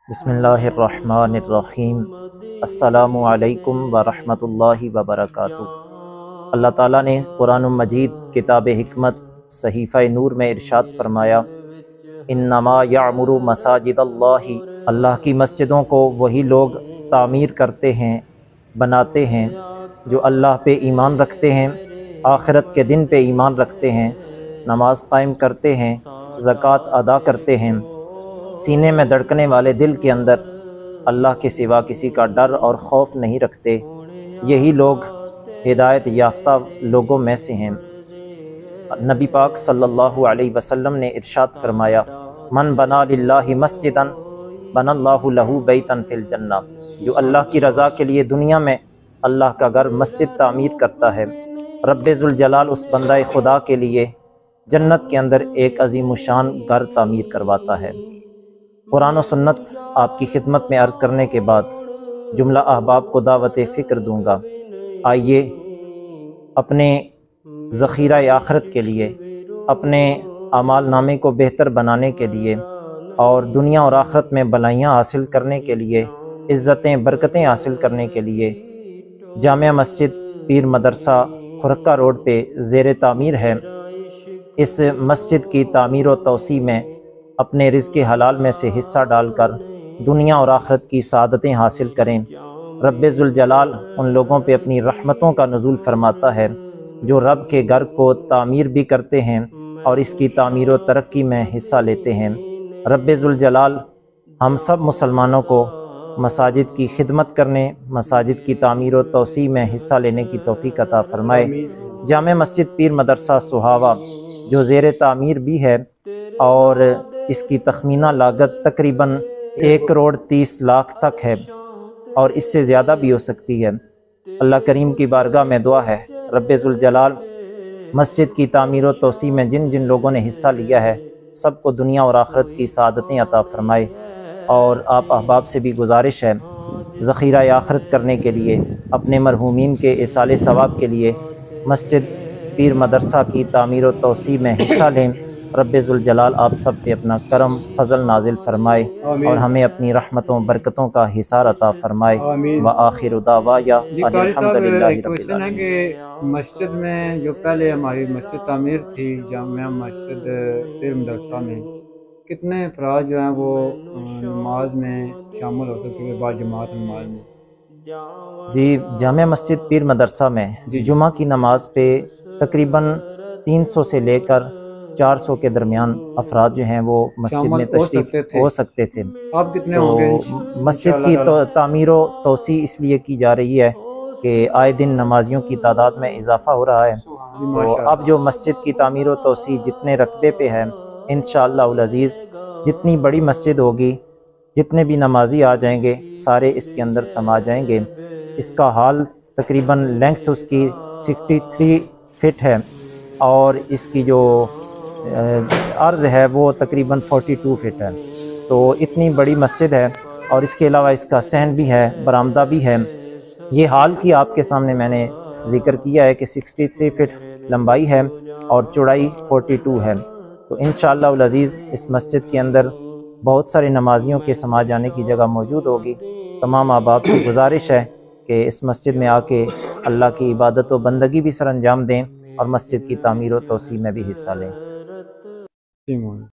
بسم اللہ الرحمن الرحیم۔ السلام علیکم ورحمۃ اللہ وبرکاتہ۔ اللہ تعالیٰ نے قرآن مجید کتاب حکمت صحیفہ نور میں ارشاد فرمایا، انما یعمر مساجد اللہ، اللہ کی مسجدوں کو وہی لوگ تعمیر کرتے ہیں، بناتے ہیں جو اللہ پہ ایمان رکھتے ہیں، آخرت کے دن پہ ایمان رکھتے ہیں، نماز قائم کرتے ہیں، زکوٰۃ ادا کرتے ہیں، سینے میں دھڑکنے والے دل کے اندر اللہ کے سوا کسی کا ڈر اور خوف نہیں رکھتے، یہی لوگ ہدایت یافتہ لوگوں میں سے ہیں۔ نبی پاک صلی اللہ علیہ وسلم نے ارشاد فرمایا، من بنا للہ مسجدا بنا اللہ لہ بیتا فی الجنہ، جو اللہ کی رضا کے لیے دنیا میں اللہ کا گھر مسجد تعمیر کرتا ہے، رب ذوالجلال اس بندہ خدا کے لیے جنت کے اندر ایک عظیم الشان گھر تعمیر کرواتا ہے۔ قرآن و سنت آپ کی خدمت میں عرض کرنے کے بعد جملہ احباب کو دعوت فکر دوں گا۔ آئیے اپنے ذخیرہ آخرت کے لیے، اپنے اعمال نامے کو بہتر بنانے کے لیے اور دنیا اور آخرت میں بھلائیاں حاصل کرنے کے لیے، عزتیں برکتیں حاصل کرنے کے لیے جامع مسجد پیر مدرسہ خرقہ روڈ پہ زیر تعمیر ہے، اس مسجد کی تعمیر و توسیع میں اپنے رزق حلال میں سے حصہ ڈال کر دنیا اور آخرت کی سعادتیں حاصل کریں۔ رب ذوالجلال ان لوگوں پہ اپنی رحمتوں کا نزول فرماتا ہے جو رب کے گھر کو تعمیر بھی کرتے ہیں اور اس کی تعمیر و ترقی میں حصہ لیتے ہیں۔ رب ذوالجلال ہم سب مسلمانوں کو مساجد کی خدمت کرنے، مساجد کی تعمیر و توسیع میں حصہ لینے کی توفیق عطا فرمائے۔ جامع مسجد پیر مدرسہ سہاوا جو زیر تعمیر بھی ہے اور اس کی تخمینہ لاگت تقریباً 1,30,00,000 تک ہے اور اس سے زیادہ بھی ہو سکتی ہے۔ اللہ کریم کی بارگاہ میں دعا ہے، رب ذوالجلال مسجد کی تعمیر و توسیع میں جن جن لوگوں نے حصہ لیا ہے سب کو دنیا اور آخرت کی سعادتیں عطا فرمائے۔ اور آپ احباب سے بھی گزارش ہے، ذخیرہ آخرت کرنے کے لیے، اپنے مرحومین کے ایصال ثواب کے لیے مسجد پیر مدرسہ کی تعمیر و توسیع میں حصہ لیں۔ رب ذوالجلال آپ سب پہ اپنا کرم فضل نازل فرمائے اور ہمیں اپنی رحمتوں برکتوں کا حصار عطا فرمائے۔ وآخر دعوایا الحمدللہ رب کوشچن ہے کہ مسجد میں جو پہلے ہماری مسجد تعمیر تھی جامعہ مسجد پیر مدرسہ میں، کتنے افراد جو ہیں وہ نماز میں شامل ہو سکتے ہیں باجماعت نماز میں؟ جی، جامع مسجد پیر مدرسہ میں جمعہ کی نماز پہ تقریباً 300 سے لے کر 400 کے درمیان افراد جو ہیں وہ مسجد میں تشریف ہو سکتے تھے۔ آپ کتنے ہوں گے؟ مسجد کی تعمیر و توسیع اس لیے کی جا رہی ہے کہ آئے دن نمازیوں کی تعداد میں اضافہ ہو رہا ہے، تو اب جو مسجد کی تعمیر و توسیع جتنے رقبے پہ ہے انشاءاللہ العزیز، جتنی بڑی مسجد ہوگی، جتنے بھی نمازی آ جائیں گے سارے اس کے اندر سما جائیں گے۔ اس کا حال تقریباً لینگتھ اس کی 63 فٹ ہے اور اس کی جو عرض ہے وہ تقریباً 42 فٹ ہے، تو اتنی بڑی مسجد ہے اور اس کے علاوہ اس کا صحن بھی ہے، برآمدہ بھی ہے۔ یہ حال کی آپ کے سامنے میں نے ذکر کیا ہے کہ 63 فٹ لمبائی ہے اور چوڑائی 42 ہے، تو انشاءاللہ العزیز اس مسجد کے اندر بہت سارے نمازیوں کے سما جانے کی جگہ موجود ہوگی۔ تمام احباب سے گزارش ہے کہ اس مسجد میں آ کے اللہ کی عبادت و بندگی بھی سر انجام دیں اور مسجد کی تعمیر و توسیع میں بھی حصہ لیں۔